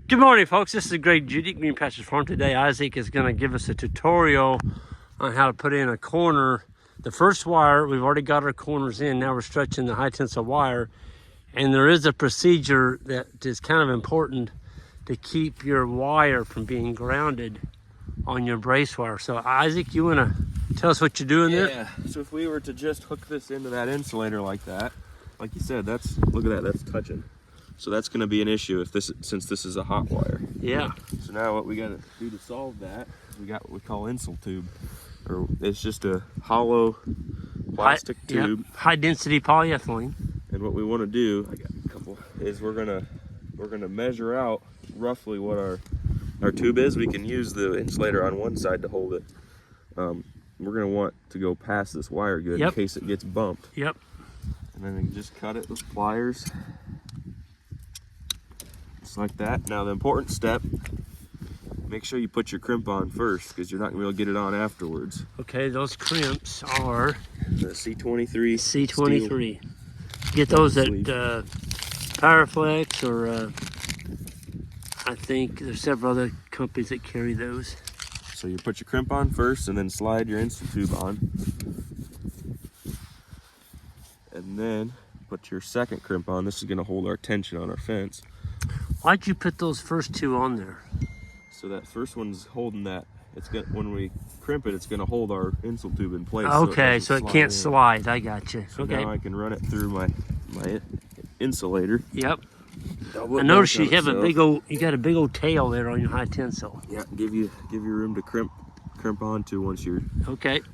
Good morning, folks. This is Greg Judy, Green Pastures Farm. Today, Isaac is going to give us a tutorial on how to put in a corner. The first wire, we've already got our corners in. Now we're stretching the high tensile wire. And there is a procedure that is kind of important to keep your wire from being grounded on your brace wire. So, Isaac, you want to tell us what you're doing there? Yeah, so if we were to just hook this into that insulator like that, like you said, look at that, that's touching. So that's going to be an issue since this is a hot wire. Yeah. So now what we got to do to solve that is we got what we call insul tube, or it's just a hollow plastic tube. Yep. High density polyethylene. And what we want to do, I got a couple, is we're gonna measure out roughly what our tube is. We can use the insulator on one side to hold it. We're gonna want to go past this wire good in case it gets bumped. Yep. And then we can just cut it with pliers. Just like that. Now the important step, make sure you put your crimp on first because you're not going to be able to get it on afterwards. Okay, those crimps are the C23. C23. Get those at Powerflex or I think there's several other companies that carry those. So you put your crimp on first and then slide your insul tube on. And then put your second crimp on. This is going to hold our tension on our fence. Why'd you put those first two on there? So that first one's holding that. When we crimp it, it's going to hold our insul tube in place. Okay, so it can't slide. I got you. So okay. Now I can run it through my insulator. Yep. I notice you have you got a big old tail there on your high tensile. Yeah, give you room to crimp onto once you're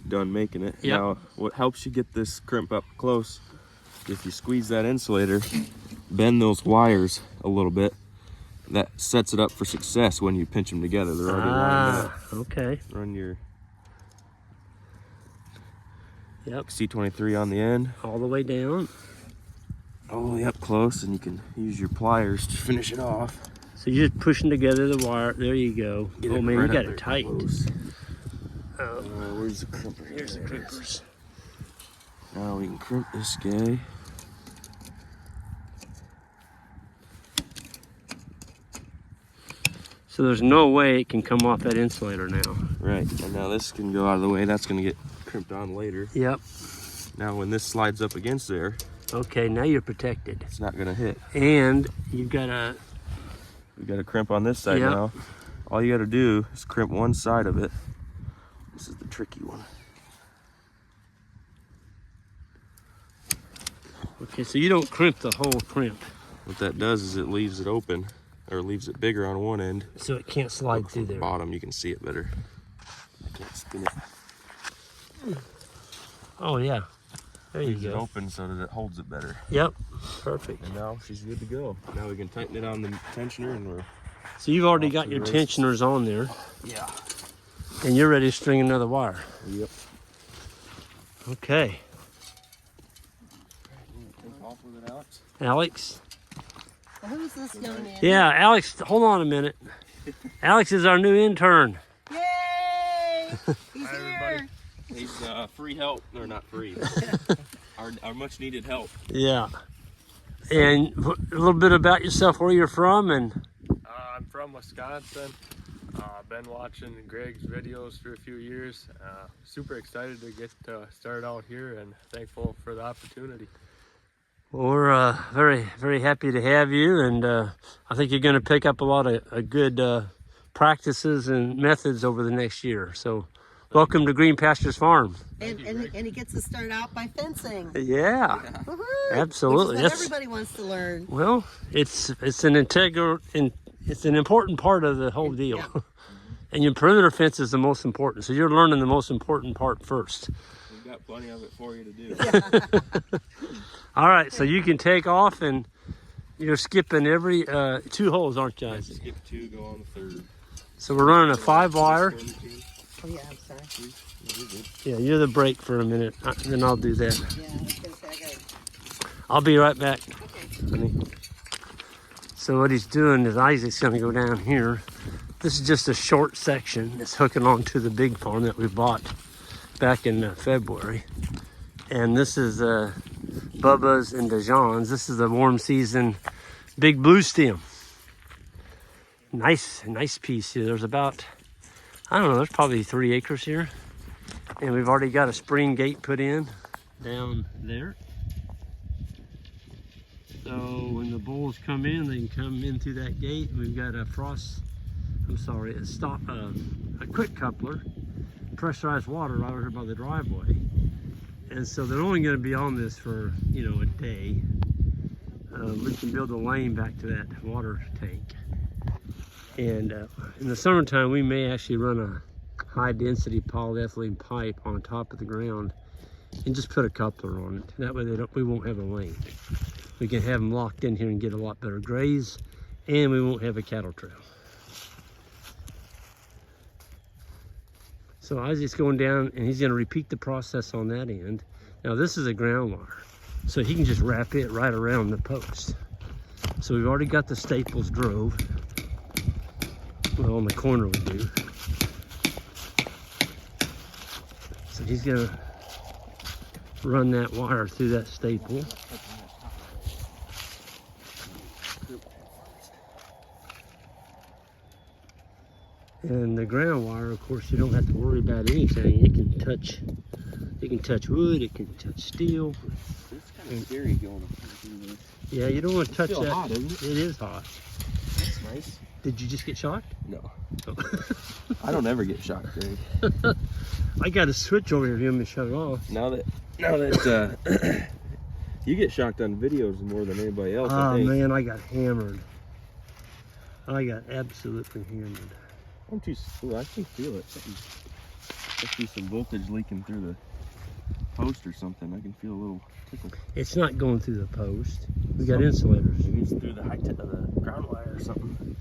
done making it. Yep. Now, what helps you get this crimp up close, if you squeeze that insulator, bend those wires a little bit. That sets it up for success when you pinch them together. They're already lined up. Okay. Run your C23 on the end. All the way down. All the way up close, and you can use your pliers to finish it off. So you're just pushing together the wire. There you go. Oh man, you got it tight. Where's the crimper? Here's the crimpers. Now we can crimp this guy. So there's no way it can come off that insulator now. Right, and now this can go out of the way. That's gonna get crimped on later. Yep. Now when this slides up against there, okay, now you're protected. it's not gonna hit. And you've got We got a crimp on this side now. All you gotta do is crimp one side of it. This is the tricky one. Okay, so you don't crimp the whole crimp. What that does is it leaves it open, or leaves it bigger on one end. So it can't slide through there. Bottom, you can see it better. I can't spin it. Oh yeah, there you Leaves it go. open so that it holds it better. Yep, perfect. And now she's good to go. Now we can tighten it on the tensioner, and we're. So you've already got your tensioners on there. Yeah. And you're ready to string another wire. Yep. Okay. Take off with it, Alex. Alex. Who's this young man? Yeah, Alex, hold on a minute. Alex is our new intern. Yay! He's Hi, here. everybody. He's free help, or not free. our much needed help. Yeah. And a little bit about yourself, where you're from, and I'm from Wisconsin. I've been watching Greg's videos for a few years. Super excited to get started out here and thankful for the opportunity. well, we're very, very happy to have you. And I think you're going to pick up a lot of good practices and methods over the next year. So welcome to Green Pastures Farm. And he gets to start out by fencing. Yeah, Woo-hoo! absolutely. Which is what everybody wants to learn. Well, it's an it's an important part of the whole deal. Yeah. And your perimeter fence is the most important. So you're learning the most important part first. We've got plenty of it for you to do. All right, so you can take off, and you're skipping every 2 holes, aren't you, Isaac? Skip 2, go on the 3rd. So we're running a 5-wire. Oh yeah, I'm sorry. Yeah, you're the brake for a minute, then I'll do that. Yeah, I was gonna say I got it. I'll be right back, Okay. honey. So what he's doing is Isaac's going to go down here. This is just a short section that's hooking onto the big farm that we bought back in February. And this is Bubba's and DeJean's. This is the warm season big blue stem. nice piece here. There's about, I don't know, there's probably 3 acres here. And we've already got a spring gate put in down there. So when the bulls come in, they can come in through that gate. We've got a a quick coupler, pressurized water right over here by the driveway. And so they're only going to be on this for, you know, a day. We can build a lane back to that water tank. And in the summertime, we may actually run a high density polyethylene pipe on top of the ground and just put a coupler on it. That way we won't have a lane. We can have them locked in here and get a lot better graze, and we won't have a cattle trail. So Isaac's going down and he's going to repeat the process on that end. Now this is a ground wire, so he can just wrap it right around the post. So we've already got the staples drove. Well, on the corner we do. So he's going to run that wire through that staple. And the ground wire, of course, you don't have to worry about anything. It can touch wood, it can touch steel. It's kind of scary going through this. Yeah, you don't want to touch It's still that. hot, isn't it? It is hot. That's nice. Did you just get shocked? No. Oh. I don't ever get shocked, Greg. I got a switch over here for him to shut it off. Now that you get shocked on videos more than anybody else. I Oh think. man, I got hammered. I got absolutely hammered. Ooh, I can feel it. Must be some voltage leaking through the post or something. I can feel a little tickle. It's not going through the post. We got insulators. Maybe it's through the ground wire or something.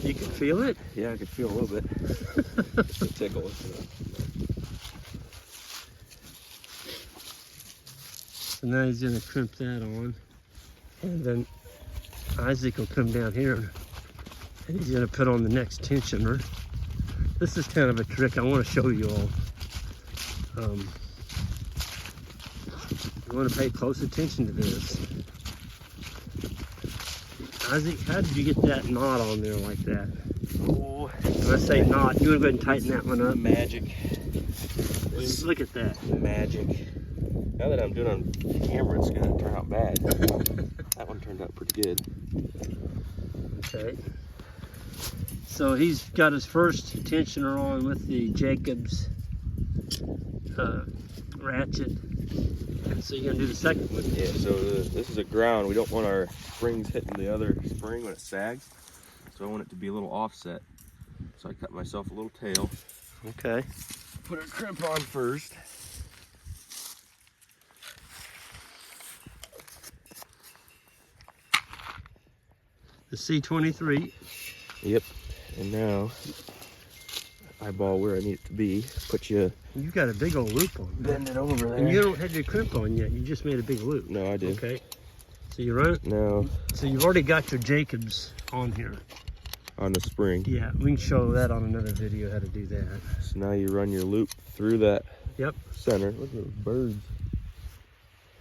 You can feel it? Yeah, I can feel a little bit. It's a tickle. So now he's gonna crimp that on. And then Isaac will come down here and he's gonna put on the next tensioner. This is kind of a trick I want to show you all. You want to pay close attention to this. Isaac, how did you get that knot on there like that? Oh, When I say knot, you want to go ahead and tighten that one up? magic. Let's look at that. Magic. Now that I'm doing it on camera, it's gonna turn out bad. That one turned out pretty good. Okay. So he's got his first tensioner on with the Jacobs ratchet. And so you're gonna do the second one. Yeah, so this is a ground. We don't want our springs hitting the other spring when it sags. So I want it to be a little offset. So I cut myself a little tail. Okay. Put a crimp on first. The C23. Yep. And now eyeball where I need it to be. You got a big old loop on there. Bend it over there. And you don't have your crimp on yet. You just made a big loop. No, I did. Okay. So you run it. Now So you've already got your Jacobs on here. on the spring. Yeah, we can show that on another video how to do that. So now you run your loop through that Yep. center. Look at those birds.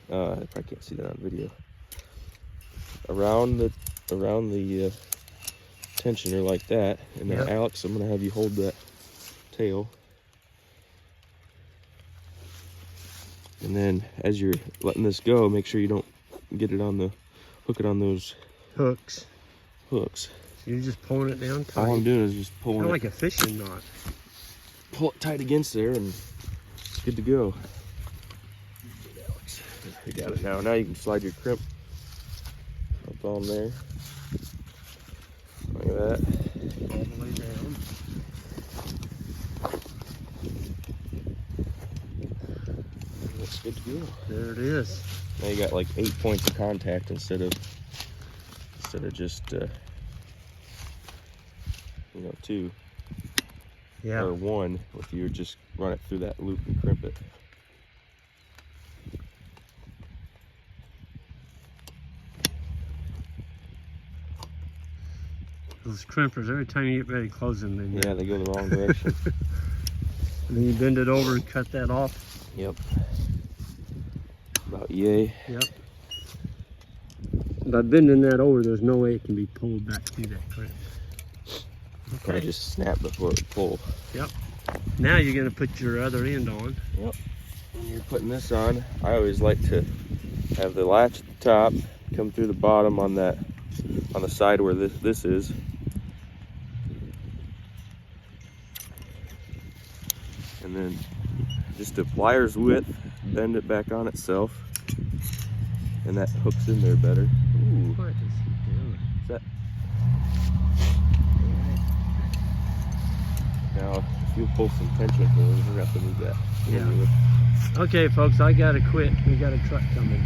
I probably can't see that on video. Around the tensioner like that, and now Yep. Alex, I'm gonna have you hold that tail, and then as you're letting this go, make sure you don't get it on hook it on those Hooks. hooks. So you're just pulling it down tight. All I'm doing is just Kind pulling of it, like a fishing knot. pull it tight against there, and it's good to go. Alex, you got it now. Now you can slide your crimp up on there. Like that. All the way down. That's good to go. There it is. Now you got like 8 points of contact instead of just 2 Yeah. or 1 if you just run it through that loop and crimp it. Those crimpers, every time you get ready to close them, then Yeah, they go the wrong direction. and then you bend it over and cut that off. Yep. About yay. Yep. By bending that over, there's no way it can be pulled back through that crimp. Probably just snap before it pull. Yep. Now you're gonna put your other end on. Yep. When you're putting this on, I always like to have the latch at the top, come through the bottom on the side where this is. And then just a pliers width, bend it back on itself, and that hooks in there better. Ooh. What is he doing? Is that? Now, if you pull some tension for it, we're gonna have to move that. Yeah. Okay, folks, I gotta quit. We got a truck coming.